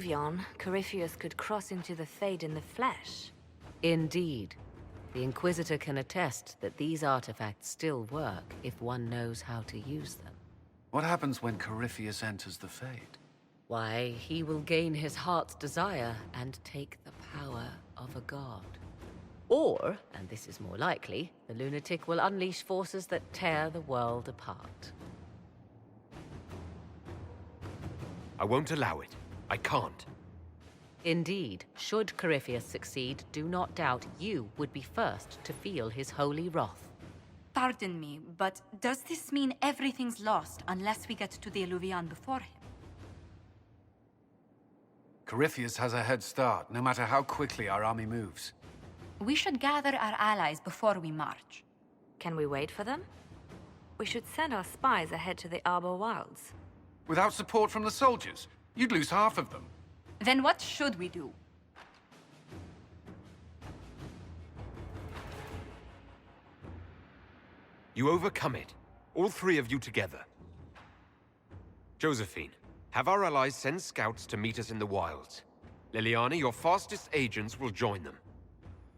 Illuvion, Corypheus could cross into the Fade in the flesh. Indeed. The Inquisitor can attest that these artifacts still work if one knows how to use them. What happens when Corypheus enters the Fade? Why, he will gain his heart's desire and take the power of a god. Or, and this is more likely, the lunatic will unleash forces that tear the world apart. I won't allow it. I can't. Indeed, should Corypheus succeed, do not doubt you would be first to feel his holy wrath. Pardon me, but does this mean everything's lost unless we get to the Illuvion before him? Corypheus has a head start, no matter how quickly our army moves. We should gather our allies before we march. Can we wait for them? We should send our spies ahead to the Arbor Wilds. Without support from the soldiers, you'd lose half of them. Then what should we do? You overcome it. All three of you together. Josephine, have our allies send scouts to meet us in the wilds. Liliana, your fastest agents will join them.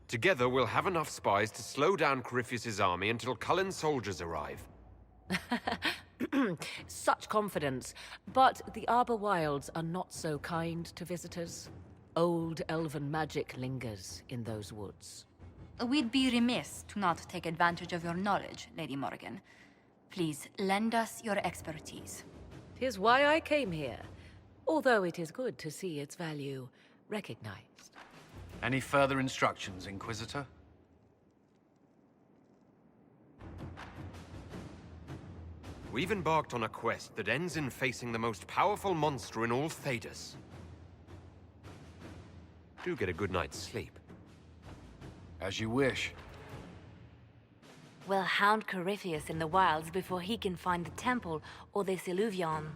Together, we'll have enough spies to slow down Corypheus' army until Cullen's soldiers arrive. Such confidence. But the Arbor Wilds are not so kind to visitors. Old elven magic lingers in those woods. We'd be remiss to not take advantage of your knowledge, Lady Morgan. Please, lend us your expertise. 'Tis why I came here, although it is good to see its value recognized. Any further instructions, Inquisitor? We've embarked on a quest that ends in facing the most powerful monster in all Thedas. Do get a good night's sleep. As you wish. We'll hound Corypheus in the wilds before he can find the temple or this Illuvion.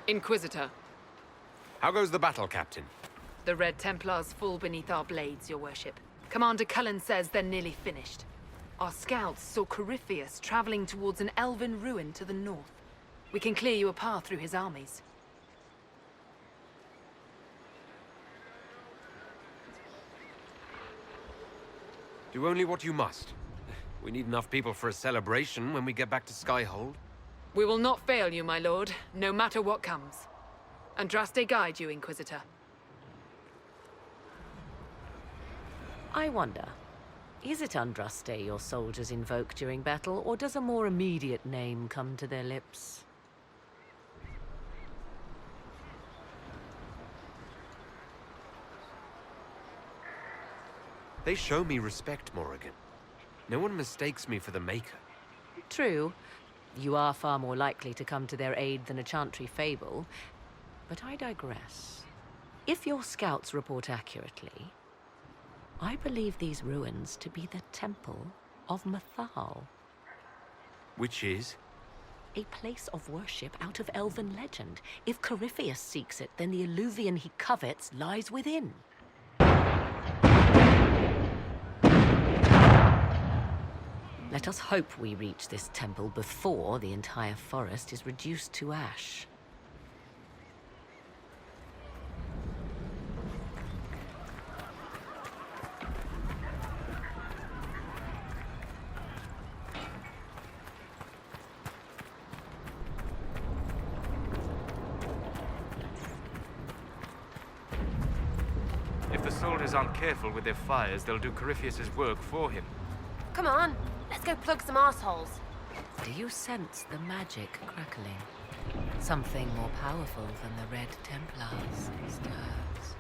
Inquisitor. How goes the battle, Captain? The Red Templars fall beneath our blades, your worship. Commander Cullen says they're nearly finished. Our scouts saw Corypheus traveling towards an elven ruin to the north. We can clear you a path through his armies. Do only what you must. We need enough people for a celebration when we get back to Skyhold. We will not fail you, my lord, no matter what comes. Andraste guide you, Inquisitor. I wonder, is it Andraste your soldiers invoke during battle, or does a more immediate name come to their lips? They show me respect, Morrigan. No one mistakes me for the Maker. True, you are far more likely to come to their aid than a chantry fable, but I digress. If your scouts report accurately, I believe these ruins to be the Temple of Mathal. Which is? A place of worship out of elven legend. If Corypheus seeks it, then the alluvion he covets lies within. Let us hope we reach this temple before the entire forest is reduced to ash. If the soldiers aren't careful with their fires, they'll do Corypheus's work for him. Come on, let's go plug some assholes. Do you sense the magic crackling? Something more powerful than the Red Templars stirs.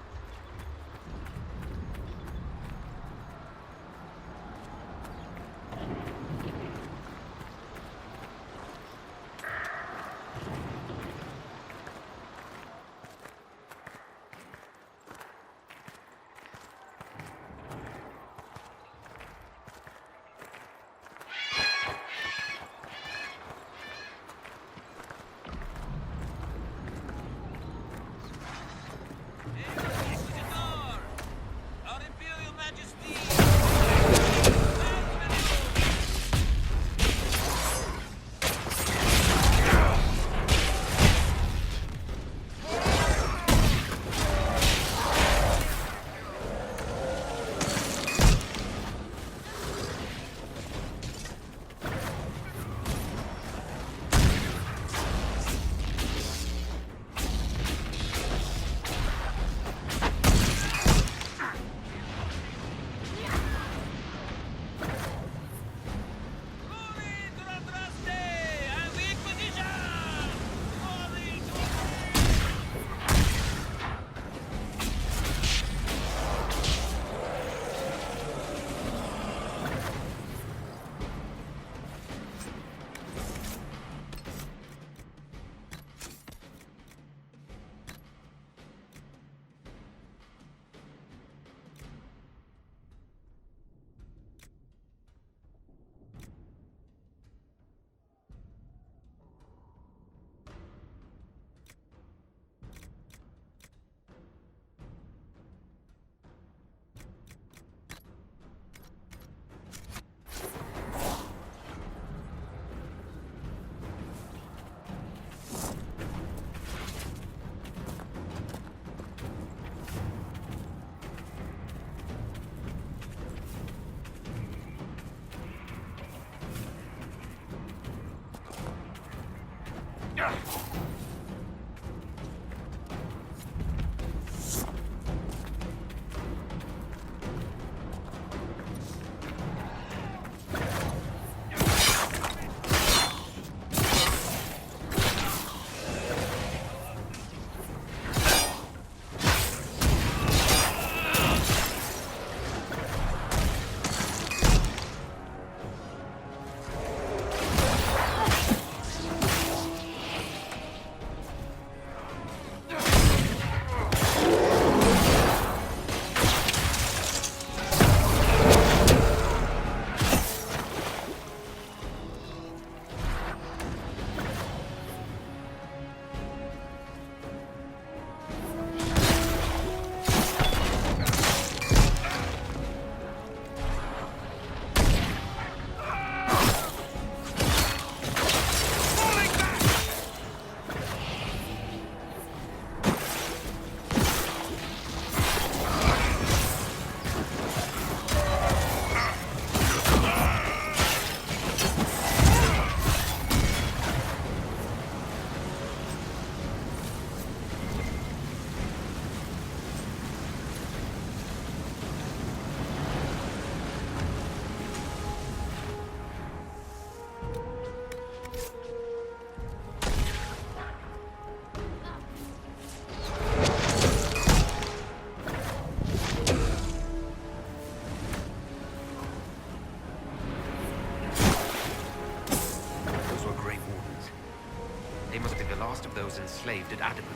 Templars enslaved at Adamant.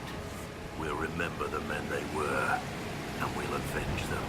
We'll remember the men they were, and we'll avenge them.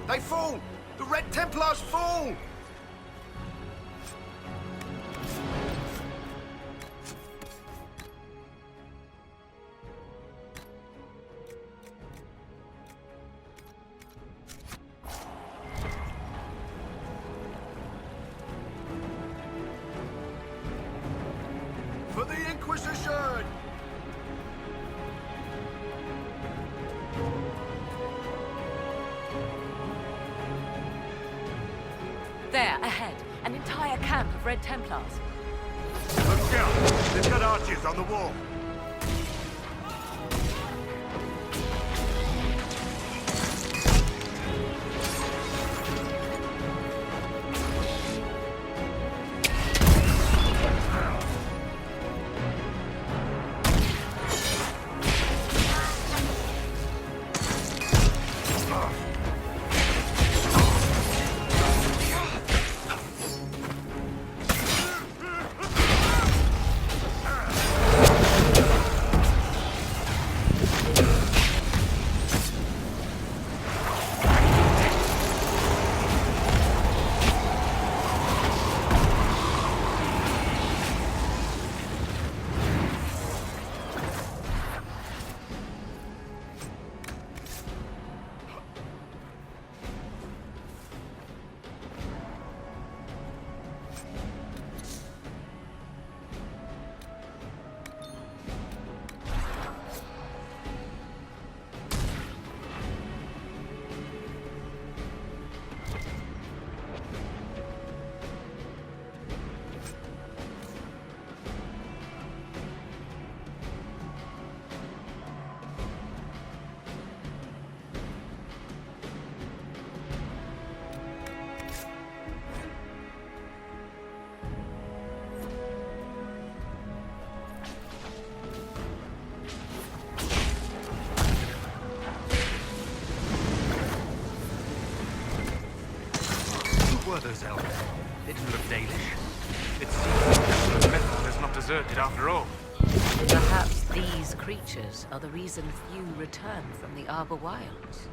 They fall! The Red Templars fall! For the Inquisition! There, ahead. An entire camp of Red Templars. Look out! They've got archers on the wall. Who were those elves? They didn't look Danish. It seems the method is not deserted after all. Perhaps these creatures are the reason few return from the Arbor Wilds.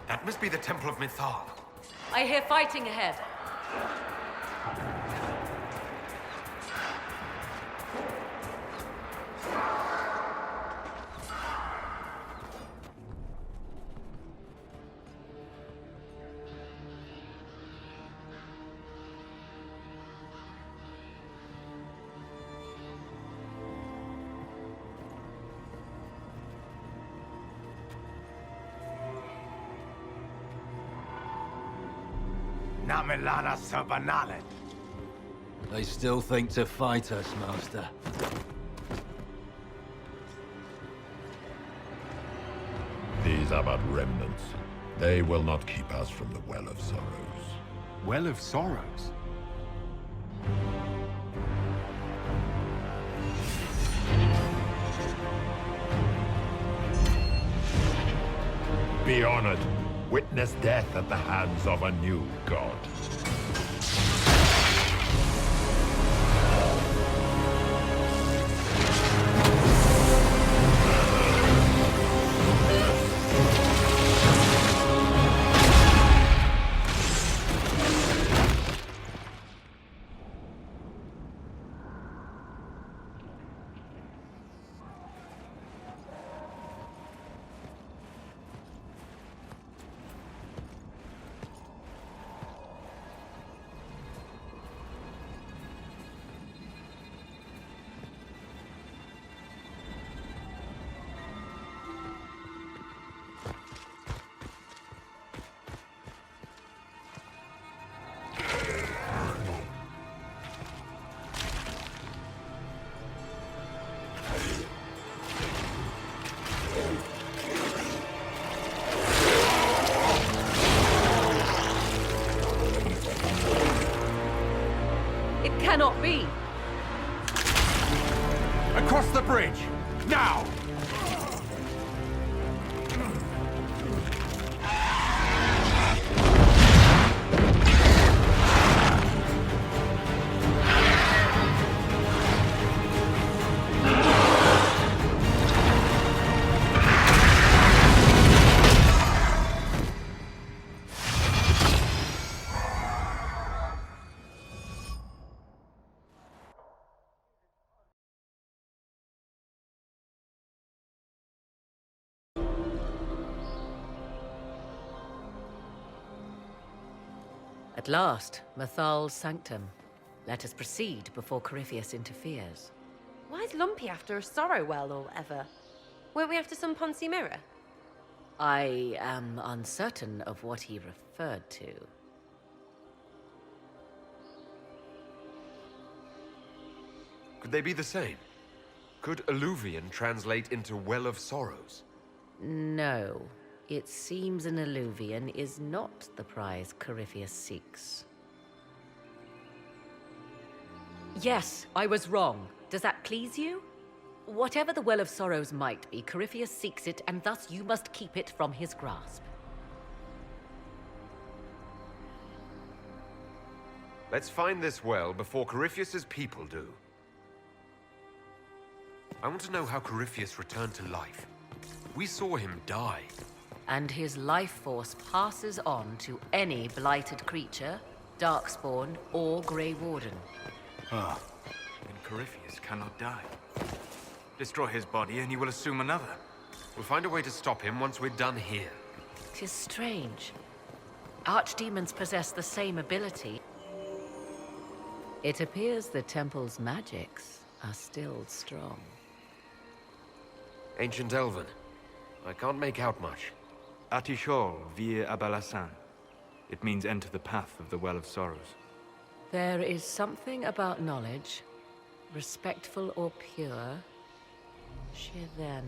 That must be the Temple of Mythal. I hear fighting ahead. Namelana Sabanalet. They still think to fight us, Master. These are but remnants. They will not keep us from the Well of Sorrows. Well of Sorrows? Be honored. Witness death at the hands of a new god. It cannot be! Across the bridge! Now! At last, Mythal's sanctum. Let us proceed before Corypheus interferes. Why's Lumpy after a sorrow well or whatever? Weren't we after some Ponzi mirror? I am uncertain of what he referred to. Could they be the same? Could Alluvian translate into Well of Sorrows? No. It seems an alluvian is not the prize Corypheus seeks. Yes, I was wrong. Does that please you? Whatever the Well of Sorrows might be, Corypheus seeks it, and thus you must keep it from his grasp. Let's find this well before Corypheus's people do. I want to know how Corypheus returned to life. We saw him die. And his life force passes on to any blighted creature, darkspawn, or Grey Warden. Ah, then Corypheus cannot die. Destroy his body and he will assume another. We'll find a way to stop him once we're done here. 'Tis strange. Archdemons possess the same ability. It appears the temple's magics are still strong. Ancient Elven. I can't make out much. Atishol vir Abalasan. It means enter the path of the Well of Sorrows. There is something about knowledge, respectful or pure. Shivenen.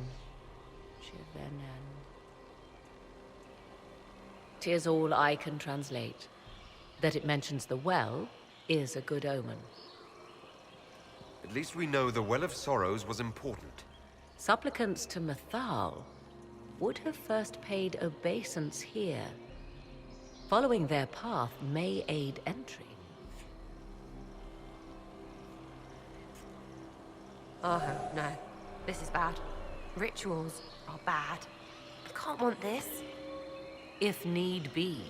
'Tis all I can translate. That it mentions the well is a good omen. At least we know the Well of Sorrows was important. Supplicants to Mythal would have first paid obeisance here. Following their path may aid entry. Oh, no. This is bad. Rituals are bad. I can't want this. if need be,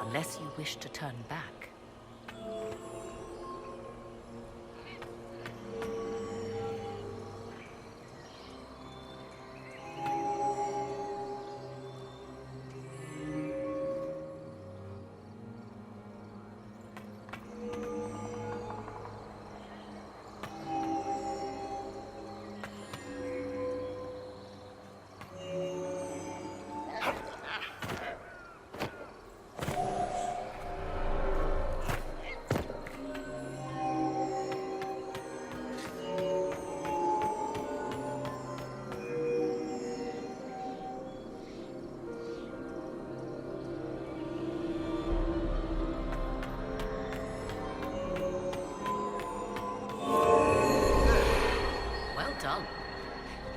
unless you wish to turn back.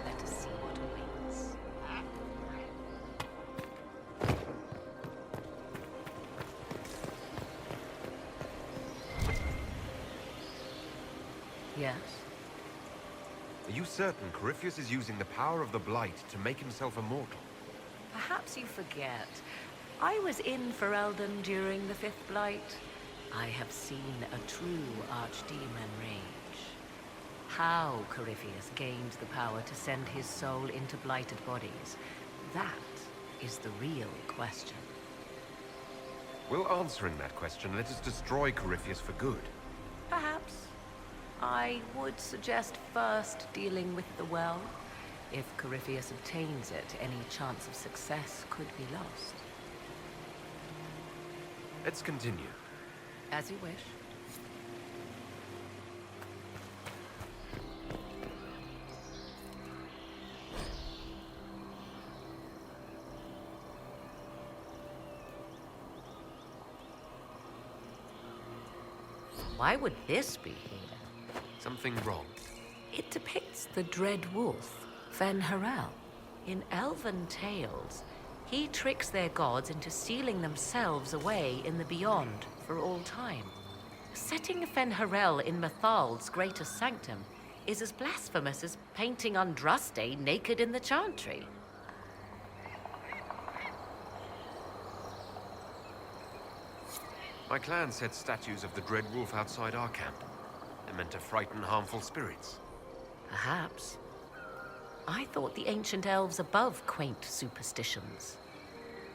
Let us see what awaits. Yes? Are you certain Corypheus is using the power of the Blight to make himself immortal? Perhaps you forget. I was in Ferelden during the Fifth Blight. I have seen a true archdemon rage. How Corypheus gained the power to send his soul into blighted bodies, that is the real question. Will answering that question let us destroy Corypheus for good? Perhaps. I would suggest first dealing with the well. If Corypheus obtains it, any chance of success could be lost. Let's continue. As you wish. Why would this be here? Something wrong? It depicts the Dread Wolf, Fen-Harel. In elven tales, he tricks their gods into sealing themselves away in the beyond for all time. Setting Fen-Harel in Methal's greatest sanctum is as blasphemous as painting Andraste naked in the chantry. My clan set statues of the Dread Wolf outside our camp. They're meant to frighten harmful spirits. Perhaps. I thought the ancient elves above quaint superstitions.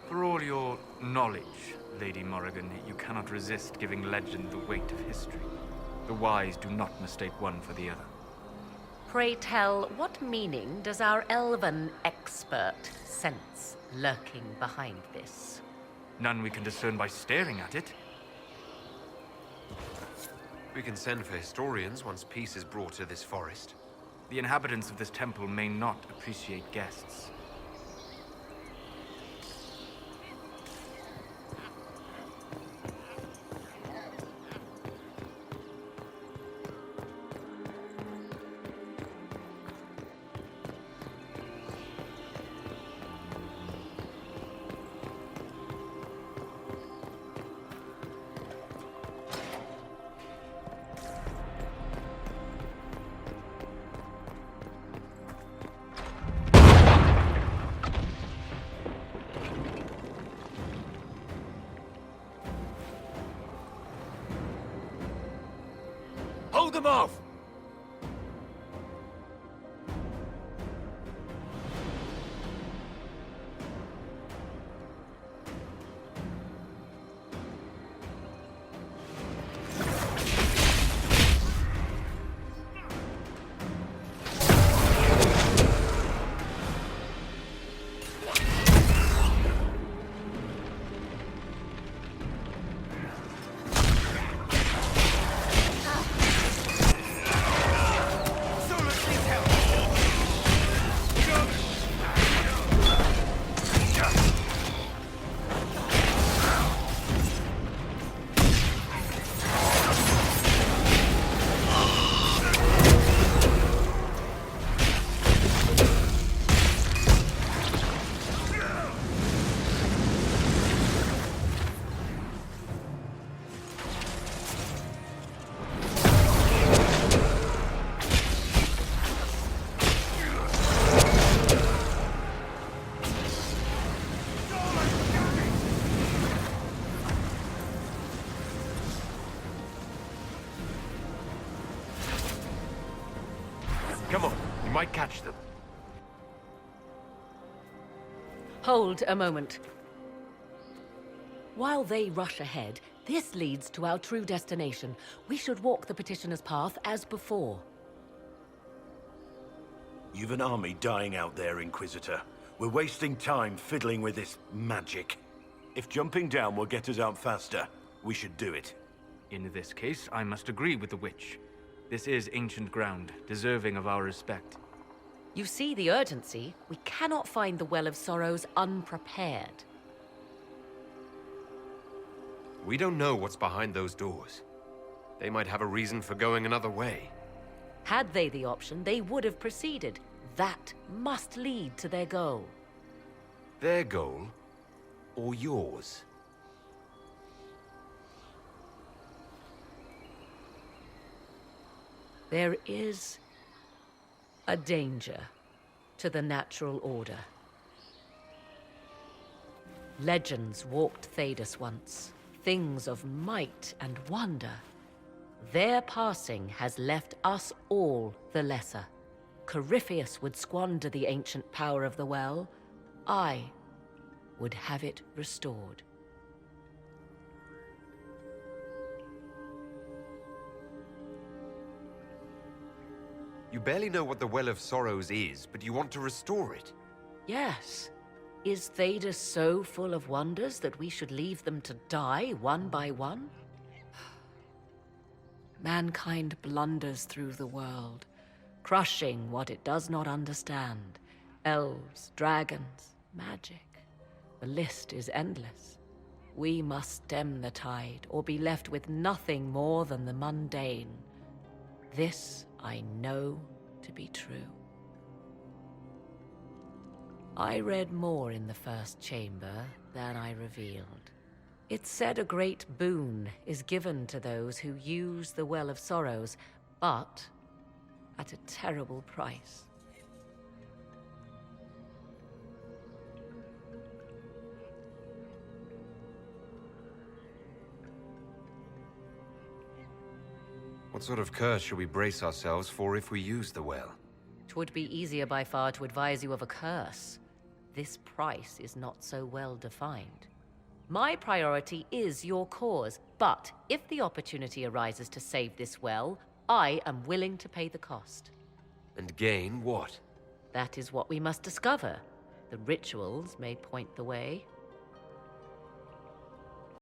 For all your knowledge, Lady Morrigan, you cannot resist giving legend the weight of history. The wise do not mistake one for the other. Pray tell, what meaning does our elven expert sense lurking behind this? None we can discern by staring at it. We can send for historians once peace is brought to this forest. The inhabitants of this temple may not appreciate guests. Hold them off! Come on, you might catch them. Hold a moment. While they rush ahead, this leads to our true destination. We should walk the petitioner's path as before. You've an army dying out there, Inquisitor. We're wasting time fiddling with this magic. If jumping down will get us out faster, we should do it. In this case, I must agree with the witch. This is ancient ground, deserving of our respect. You see the urgency? We cannot find the Well of Sorrows unprepared. We don't know what's behind those doors. They might have a reason for going another way. Had they the option, they would have proceeded. That must lead to their goal. Their goal? Or yours? There is a danger to the natural order. Legends walked Thedas once, things of might and wonder. Their passing has left us all the lesser. Corypheus would squander the ancient power of the well. I would have it restored. You barely know what the Well of Sorrows is, but you want to restore it. Yes. Is Thedas so full of wonders that we should leave them to die one by one? Mankind blunders through the world, crushing what it does not understand. Elves, dragons, magic. The list is endless. We must stem the tide, or be left with nothing more than the mundane. This I know to be true. I read more in the first chamber than I revealed. It said a great boon is given to those who use the Well of Sorrows, but at a terrible price. What sort of curse should we brace ourselves for if we use the well? 'Twould be easier by far to advise you of a curse. This price is not so well defined. My priority is your cause, but if the opportunity arises to save this well, I am willing to pay the cost. And gain what? That is what we must discover. The rituals may point the way.